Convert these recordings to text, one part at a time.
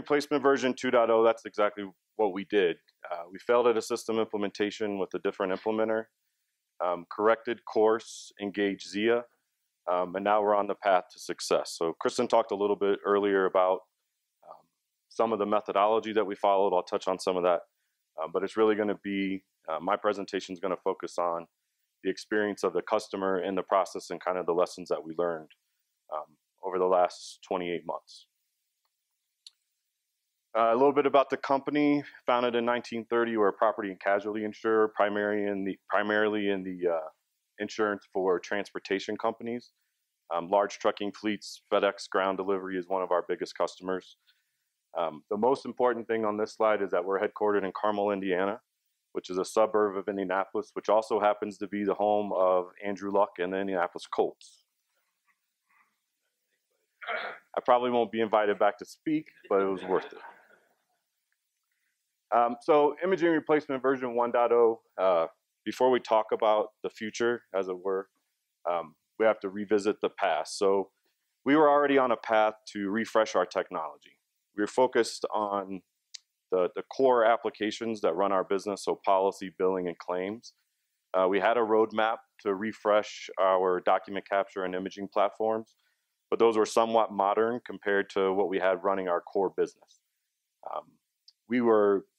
replacement version 2.0, that's exactly what we did. We failed at a system implementation with a different implementer, corrected course, engaged Zia, and now we're on the path to success. So Kristen talked a little bit earlier about some of the methodology that we followed. I'll touch on some of that, but it's really going to be, my presentation is going to focus on the experience of the customer in the process and kind of the lessons that we learned over the last 28 months. A little bit about the company. Founded in 1930, we're a property and casualty insurer, primarily in the insurance for transportation companies. Large trucking fleets, FedEx ground delivery is one of our biggest customers. The most important thing on this slide is that we're headquartered in Carmel, Indiana, which is a suburb of Indianapolis, which also happens to be the home of Andrew Luck and the Indianapolis Colts. I probably won't be invited back to speak, but it was worth it. So imaging replacement version 1.0, before we talk about the future, as it were, we have to revisit the past. So we were already on a path to refresh our technology. We were focused on the core applications that run our business, so policy, billing, and claims. We had a roadmap to refresh our document capture and imaging platforms, but those were somewhat modern compared to what we had running our core business.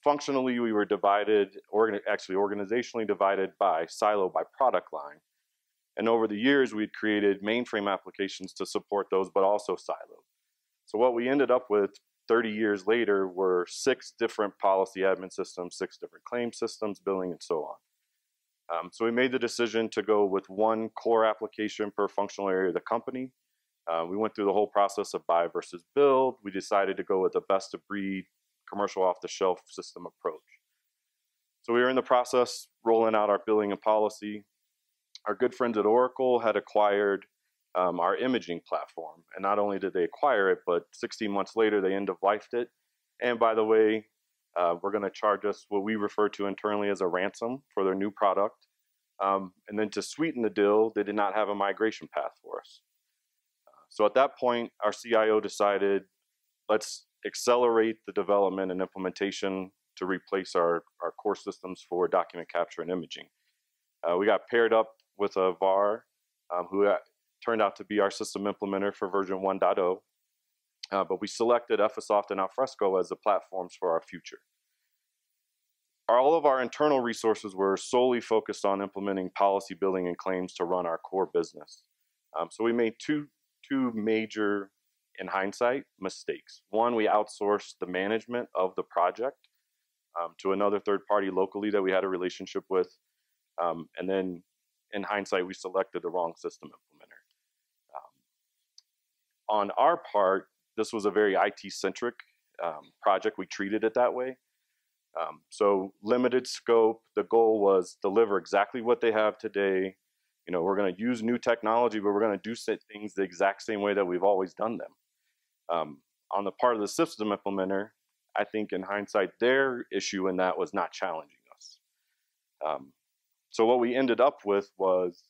Functionally, we were divided, actually organizationally divided by silo by product line. And over the years, we'd created mainframe applications to support those, but also siloed. So what we ended up with 30 years later were 6 different policy admin systems, 6 different claim systems, billing, and so on. So we made the decision to go with one core application per functional area of the company. We went through the whole process of buy versus build. We decided to go with a best of breed commercial off-the-shelf system approach. So we were in the process rolling out our billing and policy. Our good friends at Oracle had acquired our imaging platform. And not only did they acquire it, but 16 months later, they end-of-lifed it. And by the way, we're going to charge us what we refer to internally as a ransom for their new product. And then to sweeten the deal, they did not have a migration path for us. So at that point, our CIO decided, let's accelerate the development and implementation to replace our core systems for document capture and imaging. We got paired up with a VAR who turned out to be our system implementer for version 1.0, but we selected Ephesoft and Alfresco as the platforms for our future. All of our internal resources were solely focused on implementing policy, billing, and claims to run our core business. So we made two major, in hindsight, mistakes. One, we outsourced the management of the project to another third party locally that we had a relationship with. And then in hindsight, we selected the wrong system implementer. On our part, this was a very IT-centric project. We treated it that way. So limited scope. The goal was deliver exactly what they have today. You know, we're going to use new technology, but we're going to do things the exact same way that we've always done them. On the part of the system implementer, I think in hindsight, their issue in that was not challenging us. So what we ended up with was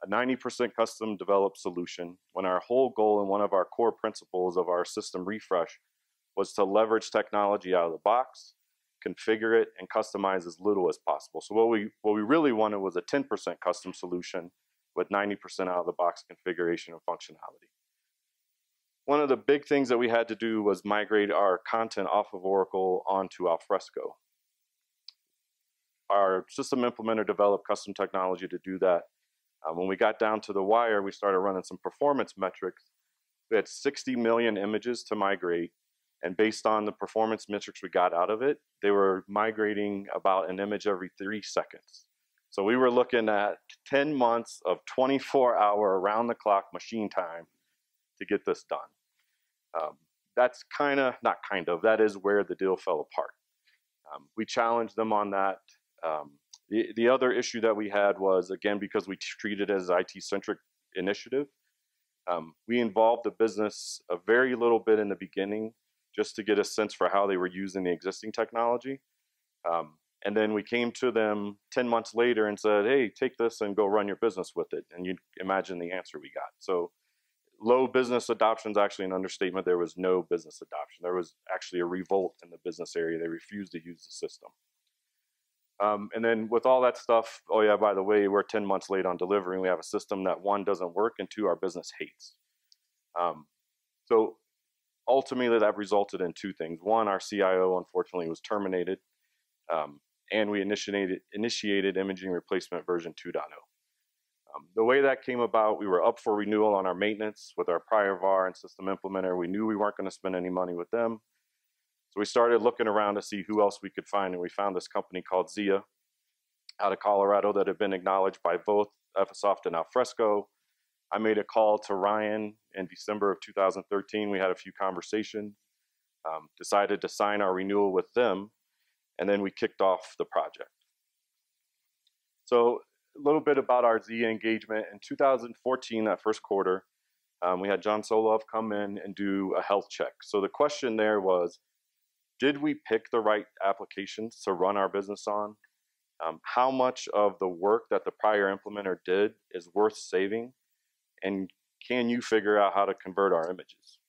a 90% custom developed solution when our whole goal and one of our core principles of our system refresh was to leverage technology out of the box, configure it, and customize as little as possible. So what we really wanted was a 10% custom solution with 90% out of the box configuration and functionality. One of the big things that we had to do was migrate our content off of Oracle onto Alfresco. Our system implementer developed custom technology to do that. When we got down to the wire, we started running some performance metrics. We had 60 million images to migrate, and based on the performance metrics we got out of it, they were migrating about an image every 3 seconds. So we were looking at 10 months of 24-hour around-the-clock machine time to get this done. That's that is where the deal fell apart. We challenged them on that. The other issue that we had was, again, because we treated it as an IT-centric initiative, we involved the business a very little bit in the beginning just to get a sense for how they were using the existing technology. And then we came to them 10 months later and said, hey, take this and go run your business with it. And you imagine the answer we got. So low business adoption is actually an understatement. There was no business adoption. There was actually a revolt in the business area. They refused to use the system. And then with all that stuff, oh yeah, by the way, we're 10 months late on delivering. We have a system that, one, doesn't work, and two, our business hates. So ultimately that resulted in two things. One, our CIO unfortunately was terminated, and we initiated imaging replacement version 2.0. The way that came about, we were up for renewal on our maintenance with our prior VAR and system implementer. We knew we weren't going to spend any money with them. So we started looking around to see who else we could find, and we found this company called Zia out of Colorado that had been acknowledged by both Ephesoft and Alfresco. I made a call to Ryan in December of 2013. We had a few conversations, decided to sign our renewal with them, and then we kicked off the project. So a little bit about our Zia engagement. In 2014, that first quarter, we had John Solov come in and do a health check. So the question there was, did we pick the right applications to run our business on? How much of the work that the prior implementer did is worth saving? And can you figure out how to convert our images?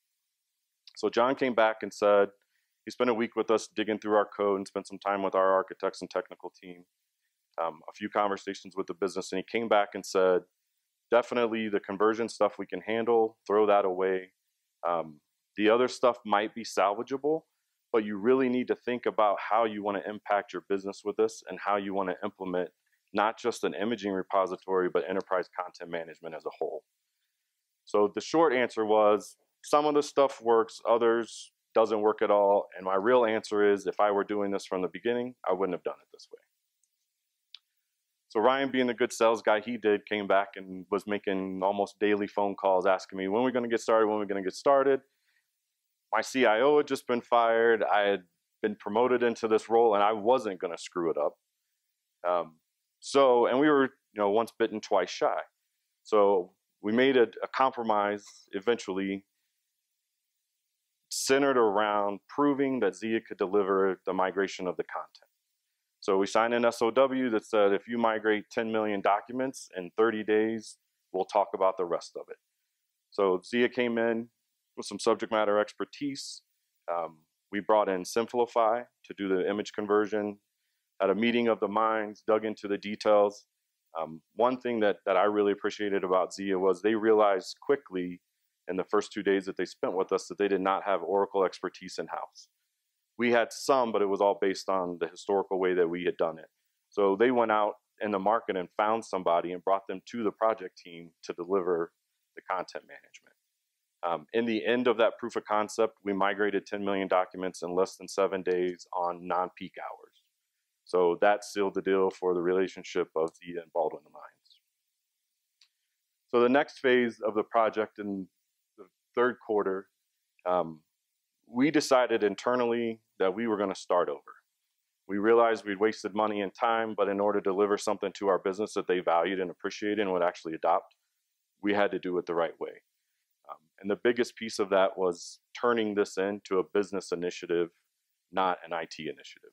So John came back and said, he spent a week with us digging through our code and spent some time with our architects and technical team, a few conversations with the business, and he came back and said, definitely the conversion stuff we can handle, throw that away. The other stuff might be salvageable, but you really need to think about how you want to impact your business with this and how you want to implement not just an imaging repository, but enterprise content management as a whole. So the short answer was, some of the stuff works, others doesn't work at all. And my real answer is, if I were doing this from the beginning, I wouldn't have done it this way. So Ryan, being the good sales guy he did, came back and was making almost daily phone calls asking me, when are we going to get started, when are we going to get started? My CIO had just been fired. I had been promoted into this role, and I wasn't going to screw it up. And we were, once bitten, twice shy. So we made a compromise eventually centered around proving that Zia could deliver the migration of the content. So we signed an SOW that said, if you migrate 10 million documents in 30 days, we'll talk about the rest of it. So Zia came in with some subject matter expertise. We brought in Simplify to do the image conversion, had a meeting of the minds, dug into the details. One thing that I really appreciated about Zia was they realized quickly in the first 2 days that they spent with us that they did not have Oracle expertise in-house. We had some, but it was all based on the historical way that we had done it. So they went out in the market and found somebody and brought them to the project team to deliver the content management. In the end of that proof of concept, we migrated 10 million documents in less than 7 days on non-peak hours. So that sealed the deal for the relationship of Zia and Baldwin Lyons. So the next phase of the project in the third quarter, we decided internally that we were going to start over. We realized we'd wasted money and time, but in order to deliver something to our business that they valued and appreciated and would actually adopt, we had to do it the right way. And the biggest piece of that was turning this into a business initiative, not an IT initiative.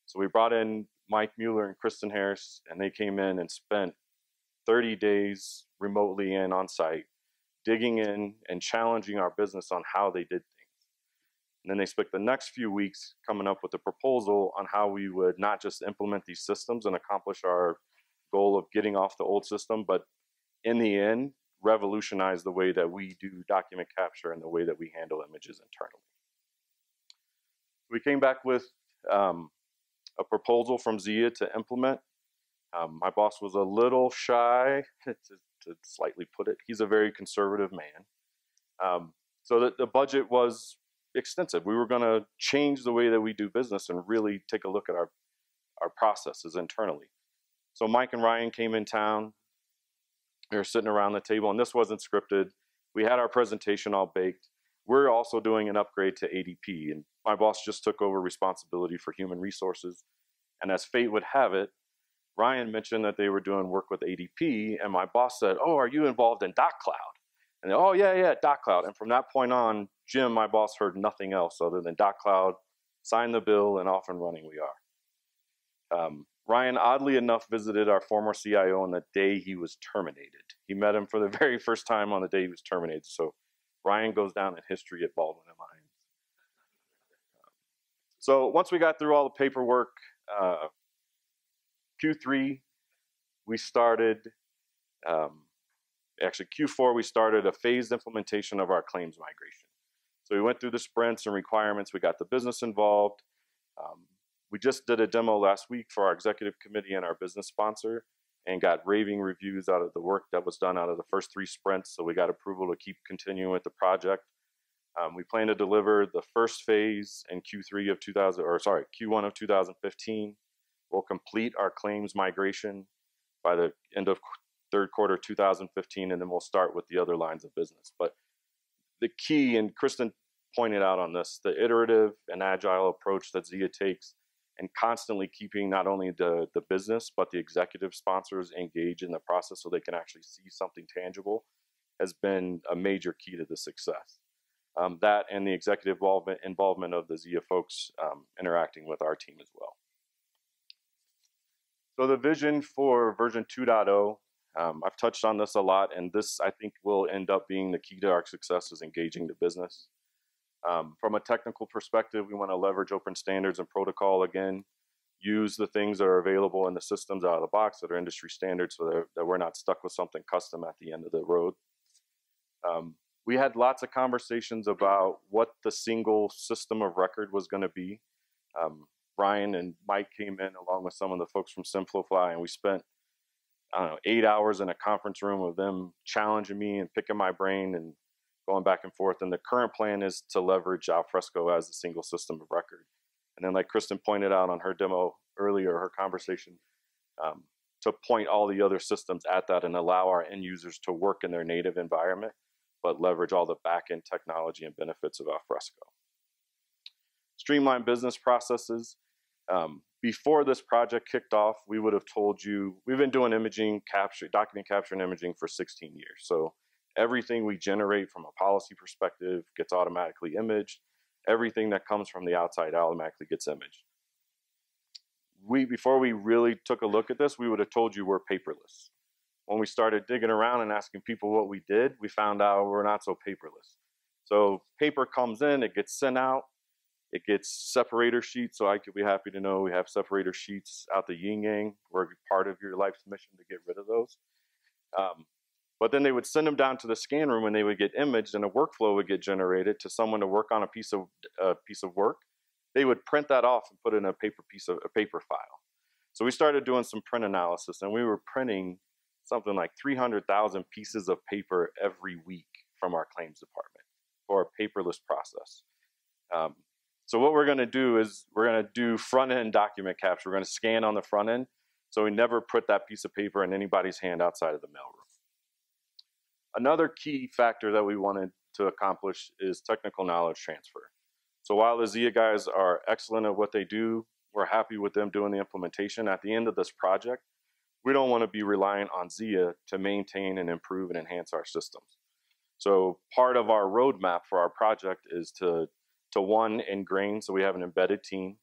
So we brought in Mike Mueller and Kristen Harris, and they came in and spent 30 days remotely and on site, digging in and challenging our business on how they did things. And then they spent the next few weeks coming up with a proposal on how we would not just implement these systems and accomplish our goal of getting off the old system, but in the end, revolutionize the way that we do document capture and the way that we handle images internally. We came back with a proposal from Zia to implement. My boss was a little shy, to slightly put it. He's a very conservative man. So that the budget was extensive. We were going to change the way that we do business and really take a look at our processes internally. So Mike and Ryan came in town. We were sitting around the table, and this wasn't scripted. We had our presentation all baked. We're also doing an upgrade to ADP, and my boss just took over responsibility for human resources. And as fate would have it, Ryan mentioned that they were doing work with ADP, and my boss said, "Oh, are you involved in DocCloud?" And they, "Oh, yeah, DocCloud." And from that point on, Jim, my boss, heard nothing else other than DocCloud, sign the bill, and off and running we are. Ryan, oddly enough, visited our former CIO on the day he was terminated. He met him for the very first time on the day he was terminated. So Ryan goes down in history at Baldwin and Lyons. So once we got through all the paperwork, Q3, we started, actually Q4, we started a phased implementation of our claims migration. So we went through the sprints and requirements. We got the business involved. We just did a demo last week for our executive committee and our business sponsor and got raving reviews out of the work that was done out of the first 3 sprints. So we got approval to keep continuing with the project. We plan to deliver the first phase in Q1 of 2015. We'll complete our claims migration by the end of third quarter 2015, and then we'll start with the other lines of business. But the key, and Kristen pointed out on this, the iterative and agile approach that Zia takes, and constantly keeping not only the business, but the executive sponsors engaged in the process so they can actually see something tangible, has been a major key to the success. That and the executive involvement of the Zia folks interacting with our team as well. So the vision for version 2.0, I've touched on this a lot, and this I think will end up being the key to our success, is engaging the business. From a technical perspective, we want to leverage open standards and protocol again, use the things that are available in the systems out of the box that are industry standards so that we're not stuck with something custom at the end of the road. We had lots of conversations about what the single system of record was going to be. Brian and Mike came in along with some of the folks from Simplify, and we spent, I don't know, 8 hours in a conference room with them challenging me and picking my brain and going back and forth. And the current plan is to leverage Alfresco as a single system of record. And then, like Kristen pointed out on her demo earlier, her conversation, to point all the other systems at that and allow our end users to work in their native environment, but leverage all the back-end technology and benefits of Alfresco. Streamline business processes. Before this project kicked off, we would have told you, we've been doing imaging capture, document capture and imaging for 16 years. So everything we generate from a policy perspective gets automatically imaged. Everything that comes from the outside automatically gets imaged. Before we really took a look at this, we would have told you we're paperless. When we started digging around and asking people what we did, we found out we're not so paperless. So paper comes in, it gets sent out, it gets separator sheets. So I could be happy to know we have separator sheets out the yin yang. We're part of your life's mission to get rid of those. But then they would send them down to the scan room and they would get imaged, and a workflow would get generated to someone to work on a piece of work. They would print that off and put it in a paper file. So we started doing some print analysis, and we were printing something like 300,000 pieces of paper every week from our claims department for a paperless process. So what we're going to do is we're going to do front-end document capture. We're going to scan on the front end, so we never put that piece of paper in anybody's hand outside of the mailroom. Another key factor that we wanted to accomplish is technical knowledge transfer. So while the Zia guys are excellent at what they do, we're happy with them doing the implementation. At the end of this project, we don't want to be reliant on Zia to maintain and improve and enhance our systems. So part of our roadmap for our project is to one, ingrain, so we have an embedded team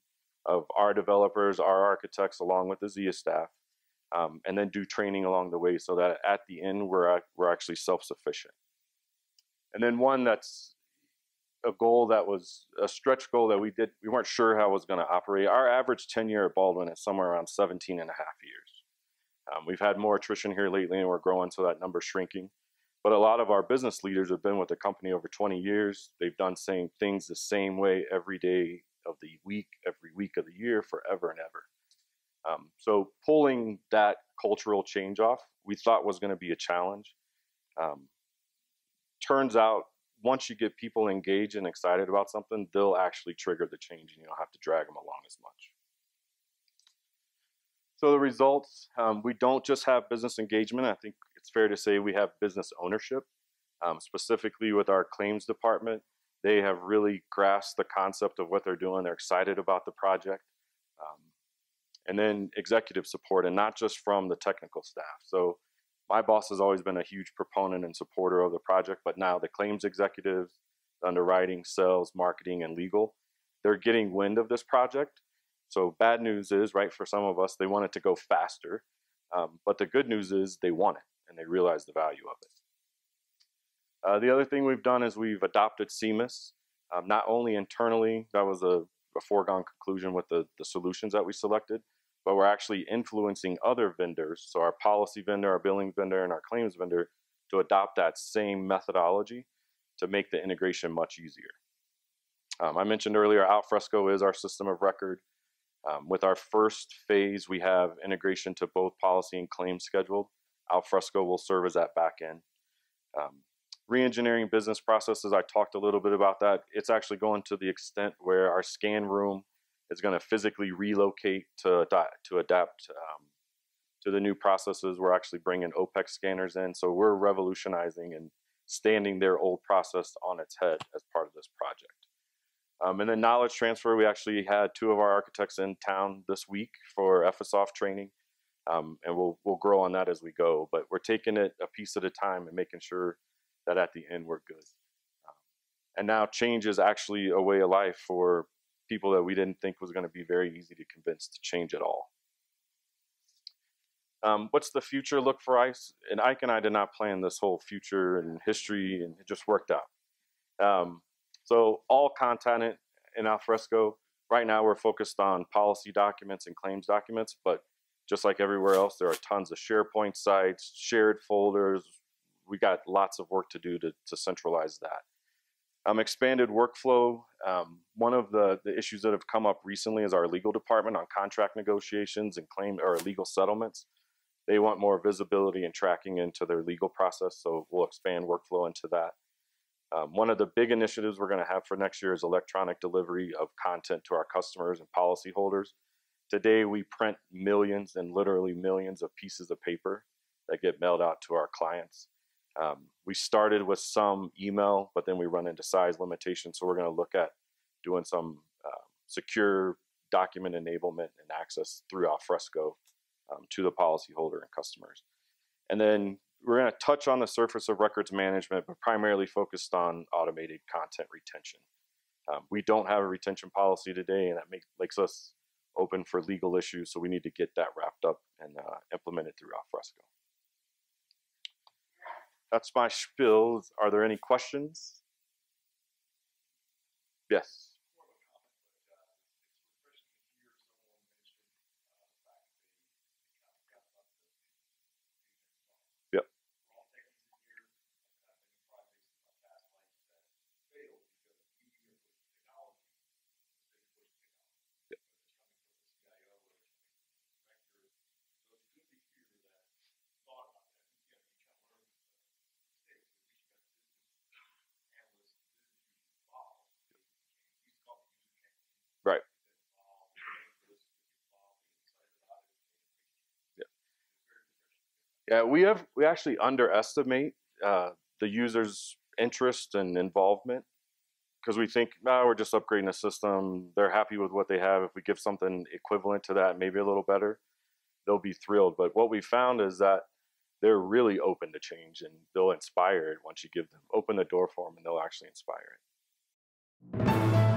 of our developers, our architects, along with the Zia staff, and then do training along the way so that at the end we're actually self-sufficient. And then one that's a goal that was a stretch goal that we weren't sure how it was going to operate. Our average tenure at Baldwin is somewhere around 17 and a half years. We've had more attrition here lately, and we're growing, so that number's shrinking. But a lot of our business leaders have been with the company over 20 years. They've done things the same way every day of the week, every week of the year, forever and ever. So pulling that cultural change off, we thought was going to be a challenge. Turns out, once you get people engaged and excited about something, they'll actually trigger the change, and you don't have to drag them along as much. So the results, we don't just have business engagement. I think it's fair to say we have business ownership, specifically with our claims department. They have really grasped the concept of what they're doing. They're excited about the project. And then executive support, and not just from the technical staff. So my boss has always been a huge proponent and supporter of the project, but now the claims executives, underwriting, sales, marketing, and legal, they're getting wind of this project. So bad news is, right, for some of us, they want it to go faster. But the good news is they want it and they realize the value of it. The other thing we've done is we've adopted CMIS, not only internally, that was a foregone conclusion with the solutions that we selected, but we're actually influencing other vendors, so our policy vendor, our billing vendor, and our claims vendor, to adopt that same methodology to make the integration much easier. I mentioned earlier, Alfresco is our system of record. With our first phase, we have integration to both policy and claims scheduled. Alfresco will serve as that back end. Re-engineering business processes, I talked a little bit about that. It's actually going to the extent where our scan room is going to physically relocate to adapt to the new processes. We're actually bringing OPEX scanners in, so we're revolutionizing and standing their old process on its head as part of this project. And then knowledge transfer, we actually had 2 of our architects in town this week for Ephesoft training, and we'll grow on that as we go. But we're taking it a piece at a time and making sure that at the end we're good. And now change is actually a way of life for people that we didn't think was going to be very easy to convince to change at all. What's the future look for ICE? And Ike and I did not plan this whole future and history, and it just worked out. So all content in Alfresco, right now we're focused on policy documents and claims documents, but just like everywhere else, there are tons of SharePoint sites, shared folders. We got lots of work to do to centralize that. Expanded workflow. One of the issues that have come up recently is our legal department on contract negotiations and claim or legal settlements. They want more visibility and tracking into their legal process, so we'll expand workflow into that. One of the big initiatives we're going to have for next year is electronic delivery of content to our customers and policyholders. Today we print millions and literally millions of pieces of paper that get mailed out to our clients. We started with some email, but then we run into size limitations, so we're going to look at doing some secure document enablement and access through Alfresco to the policyholder and customers. And then we're going to touch on the surface of records management, but primarily focused on automated content retention. We don't have a retention policy today, and that makes us open for legal issues, so we need to get that wrapped up and implemented through Alfresco. That's my spiel. Are there any questions? Yes. Yep. Right. Yeah, we actually underestimate the user's interest and involvement, because we think, no, we're just upgrading the system. They're happy with what they have. If we give something equivalent to that, maybe a little better, they'll be thrilled. But what we found is that they're really open to change, and they'll inspire it once you open the door for them, and they'll actually inspire it.